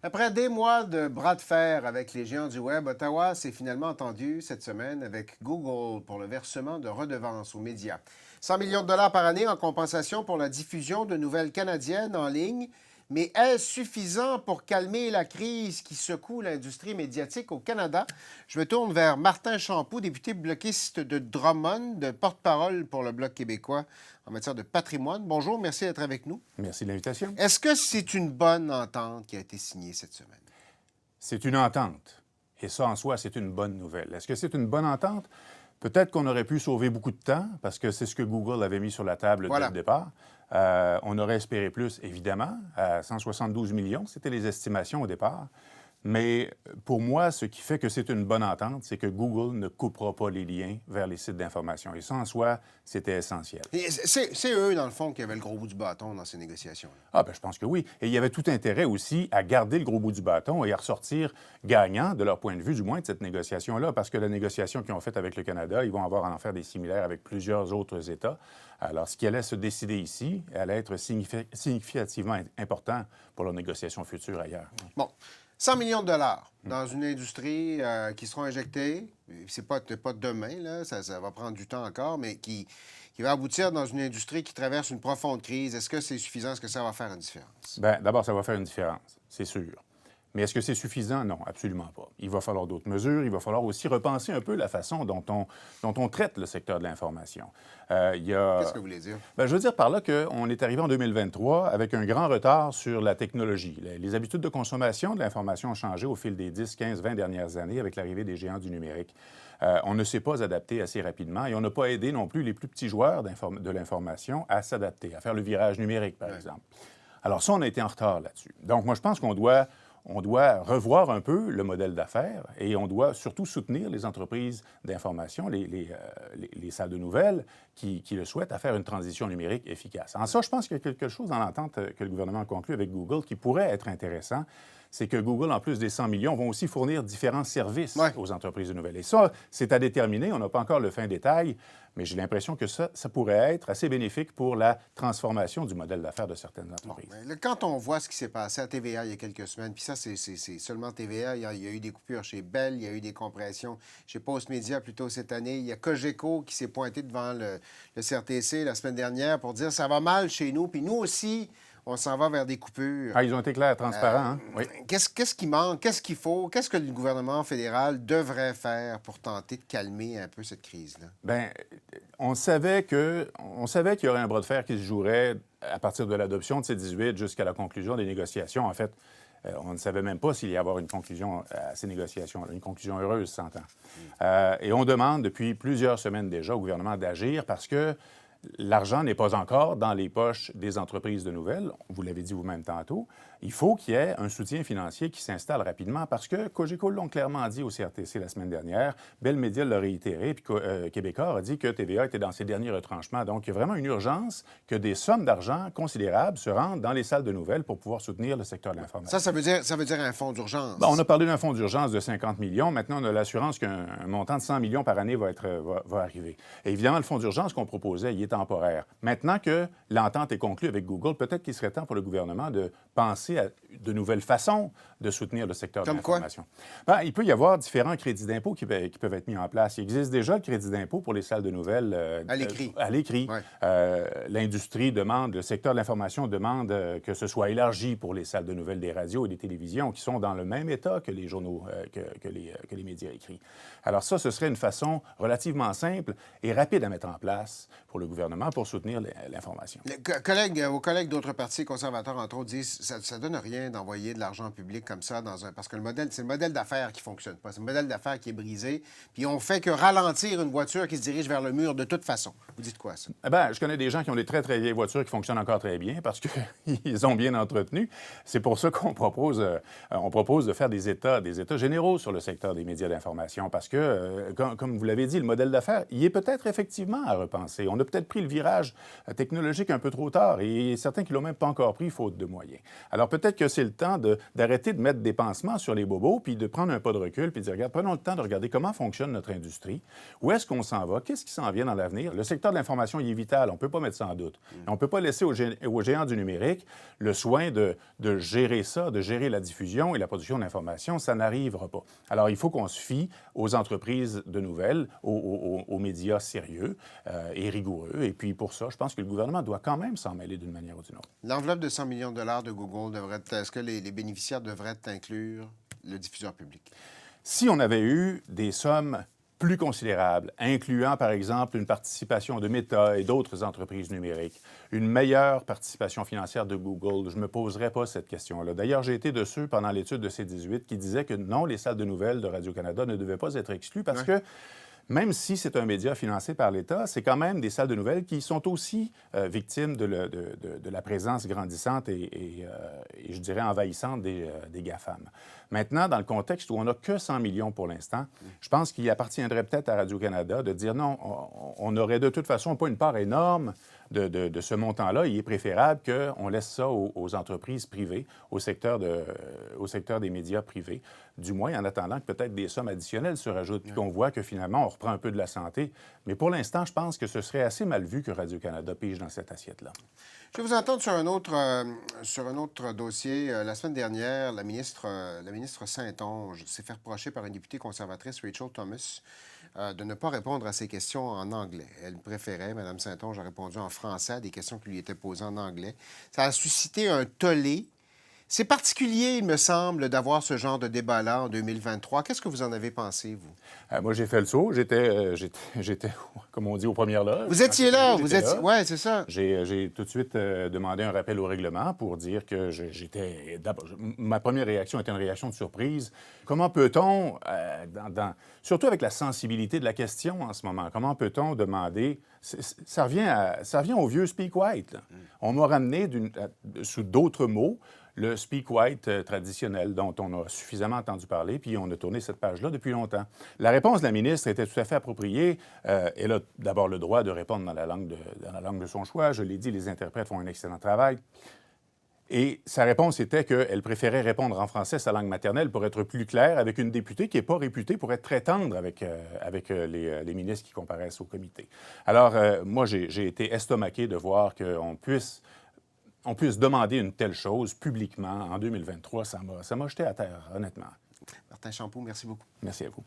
Après des mois de bras de fer avec les géants du Web, Ottawa s'est finalement entendu cette semaine avec Google pour le versement de redevances aux médias. 100 millions de dollars par année en compensation pour la diffusion de nouvelles canadiennes en ligne. Mais est-ce suffisant pour calmer la crise qui secoue l'industrie médiatique au Canada? Je me tourne vers Martin Champoux, député bloquiste de Drummond, porte-parole pour le Bloc québécois en matière de patrimoine. Bonjour, merci d'être avec nous. Merci de l'invitation. Est-ce que c'est une bonne entente qui a été signée cette semaine? C'est une entente. Et ça, en soi, c'est une bonne nouvelle. Est-ce que c'est une bonne entente? Peut-être qu'on aurait pu sauver beaucoup de temps, parce que c'est ce que Google avait mis sur la table dès le départ. On aurait espéré plus, évidemment, à 172 millions. C'était les estimations au départ. Mais pour moi, ce qui fait que c'est une bonne entente, c'est que Google ne coupera pas les liens vers les sites d'information. Et ça, en soi, c'était essentiel. C'est eux, dans le fond, qui avaient le gros bout du bâton dans ces négociations-là. Ah, bien, je pense que oui. Et il y avait tout intérêt aussi à garder le gros bout du bâton et à ressortir gagnant, de leur point de vue, du moins, de cette négociation-là, parce que la négociation qu'ils ont faite avec le Canada, ils vont avoir à en faire des similaires avec plusieurs autres États. Alors, ce qui allait se décider ici allait être significativement important pour leurs négociations futures ailleurs. Bon. 100 millions de dollars dans une industrie qui seront injectés. C'est pas demain, là, ça va prendre du temps encore, mais qui va aboutir dans une industrie qui traverse une profonde crise. Est-ce que c'est suffisant? Est-ce que ça va faire une différence? Bien, d'abord, ça va faire une différence, c'est sûr. Mais est-ce que c'est suffisant? Non, absolument pas. Il va falloir d'autres mesures. Il va falloir aussi repenser un peu la façon dont on traite le secteur de l'information. Qu'est-ce que vous voulez dire? Bien, je veux dire par là qu'on est arrivé en 2023 avec un grand retard sur la technologie. Les habitudes de consommation de l'information ont changé au fil des 10, 15, 20 dernières années avec l'arrivée des géants du numérique. On ne s'est pas adapté assez rapidement et on n'a pas aidé non plus les plus petits joueurs de l'information à s'adapter, à faire le virage numérique, par exemple. Alors ça, on a été en retard là-dessus. Donc, moi, je pense qu'on doit revoir un peu le modèle d'affaires et on doit surtout soutenir les entreprises d'information, les salles de nouvelles qui le souhaitent à faire une transition numérique efficace. En ça, je pense qu'il y a quelque chose dans l'entente que le gouvernement a conclue avec Google qui pourrait être intéressant. C'est que Google, en plus des 100 millions, vont aussi fournir différents services aux entreprises de nouvelles. Et ça, c'est à déterminer. On n'a pas encore le fin détail, mais j'ai l'impression que ça pourrait être assez bénéfique pour la transformation du modèle d'affaires de certaines entreprises. Bon, quand on voit ce qui s'est passé à TVA il y a quelques semaines, puis ça, c'est seulement TVA, il y a eu des coupures chez Bell, il y a eu des compressions chez Postmedia plus tôt cette année, il y a Cogeco qui s'est pointé devant le CRTC la semaine dernière pour dire « ça va mal chez nous », puis nous aussi, on s'en va vers des coupures. Ah, ils ont été clairs, transparents, hein? Oui. Qu'est-ce qui manque? Qu'est-ce qu'il faut? Qu'est-ce que le gouvernement fédéral devrait faire pour tenter de calmer un peu cette crise-là? Bien, on savait qu'il y aurait un bras de fer qui se jouerait à partir de l'adoption de C-18 jusqu'à la conclusion des négociations. En fait, on ne savait même pas s'il y avoir une conclusion à ces négociations, une conclusion heureuse, s'entend. Et on demande depuis plusieurs semaines déjà au gouvernement d'agir parce que l'argent n'est pas encore dans les poches des entreprises de nouvelles. Vous l'avez dit vous-même tantôt. Il faut qu'il y ait un soutien financier qui s'installe rapidement parce que Cogeco l'ont clairement dit au CRTC la semaine dernière. Bell Media l'a réitéré, puis Québécois a dit que TVA était dans ses derniers retranchements. Donc, il y a vraiment une urgence que des sommes d'argent considérables se rendent dans les salles de nouvelles pour pouvoir soutenir le secteur de l'information. Ça veut dire un fonds d'urgence. Bon, on a parlé d'un fonds d'urgence de 50 millions. Maintenant, on a l'assurance qu'un montant de 100 millions par année va arriver. Et évidemment, le fonds d'urgence qu'on proposait, il est temporaire. Maintenant que l'entente est conclue avec Google, peut-être qu'il serait temps pour le gouvernement de penser à de nouvelles façons de soutenir le secteur de l'information. Bien, il peut y avoir différents crédits d'impôt qui peuvent être mis en place. Il existe déjà le crédit d'impôt pour les salles de nouvelles à l'écrit. Ouais. L'industrie demande, le secteur de l'information demande que ce soit élargi pour les salles de nouvelles des radios et des télévisions qui sont dans le même état que les journaux, que les médias écrits. Alors ça, ce serait une façon relativement simple et rapide à mettre en place pour le gouvernement pour soutenir l'information. Vos collègues d'autres partis conservateurs, entre autres, disent que ça ne donne rien d'envoyer de l'argent public comme ça parce que c'est le modèle d'affaires qui ne fonctionne pas. C'est le modèle d'affaires qui est brisé. Puis on fait que ralentir une voiture qui se dirige vers le mur de toute façon. Vous dites quoi, ça? Eh bien, je connais des gens qui ont des très, très vieilles voitures qui fonctionnent encore très bien parce qu'ils ont bien entretenu. C'est pour ça qu'on propose de faire des états généraux sur le secteur des médias d'information parce que, comme vous l'avez dit, le modèle d'affaires, il est peut-être effectivement à repenser. On n'a peut-être peut-être pris le virage technologique un peu trop tard et certains qui ne l'ont même pas encore pris faute de moyens. Alors peut-être que c'est le temps d'arrêter de mettre des pansements sur les bobos puis de prendre un pas de recul puis de dire, regarde, prenons le temps de regarder comment fonctionne notre industrie, où est-ce qu'on s'en va, qu'est-ce qui s'en vient dans l'avenir. Le secteur de l'information, il est vital, on ne peut pas mettre ça en doute. On ne peut pas laisser aux géants du numérique le soin de gérer ça, de gérer la diffusion et la production d'informations. Ça n'arrivera pas. Alors, il faut qu'on se fie aux entreprises de nouvelles, aux médias sérieux et rigoureux. Et puis, pour ça, je pense que le gouvernement doit quand même s'en mêler d'une manière ou d'une autre. L'enveloppe de 100 millions de dollars de Google devrait être... Est-ce que les bénéficiaires devraient inclure le diffuseur public? Si on avait eu des sommes plus considérables, incluant par exemple une participation de Meta et d'autres entreprises numériques, une meilleure participation financière de Google, je ne me poserais pas cette question-là. D'ailleurs, j'ai été de ceux, pendant l'étude de C18, qui disaient que non, les salles de nouvelles de Radio-Canada ne devaient pas être exclues parce que même si c'est un média financé par l'État, c'est quand même des salles de nouvelles qui sont aussi victimes de la présence grandissante et je dirais envahissante des GAFAM. Maintenant, dans le contexte où on n'a que 100 millions pour l'instant, je pense qu'il appartiendrait peut-être à Radio-Canada de dire non, on n'aurait de toute façon pas une part énorme de ce montant-là. Il est préférable qu'on laisse ça aux entreprises privées, au secteur des médias privés, du moins en attendant que peut-être des sommes additionnelles se rajoutent, puis qu'on voit que finalement, on reprend un peu de la santé. Mais pour l'instant, je pense que ce serait assez mal vu que Radio-Canada pige dans cette assiette-là. Je vais vous entendre sur un autre dossier. La semaine dernière, la ministre Saint-Onge s'est fait reprocher par une députée conservatrice, Rachel Thomas, de ne pas répondre à ses questions en anglais. Elle préférait, Mme Saint-Onge a répondu en français à des questions qui lui étaient posées en anglais. Ça a suscité un tollé. C'est particulier, il me semble, d'avoir ce genre de débat-là en 2023. Qu'est-ce que vous en avez pensé, vous? Moi, j'ai fait le saut. J'étais, comme on dit, aux premières loges. Vous étiez là, vous étiez... là. Oui, c'est ça. J'ai tout de suite demandé un rappel au règlement pour dire que ma première réaction était une réaction de surprise. Comment peut-on, surtout avec la sensibilité de la question en ce moment, comment peut-on demander... Ça revient au vieux Speak White, là. On m'a ramené sous d'autres mots le Speak White traditionnel dont on a suffisamment entendu parler, puis on a tourné cette page-là depuis longtemps. La réponse de la ministre était tout à fait appropriée. Elle a d'abord le droit de répondre dans la langue de son choix. Je l'ai dit, les interprètes font un excellent travail. Et sa réponse était qu'elle préférait répondre en français, sa langue maternelle, pour être plus claire avec une députée qui n'est pas réputée pour être très tendre avec les ministres qui comparaissent au comité. Alors, moi, j'ai été estomaqué de voir qu'on puisse demander une telle chose publiquement en 2023. Ça m'a jeté à terre, honnêtement. Martin Champoux, merci beaucoup. Merci à vous.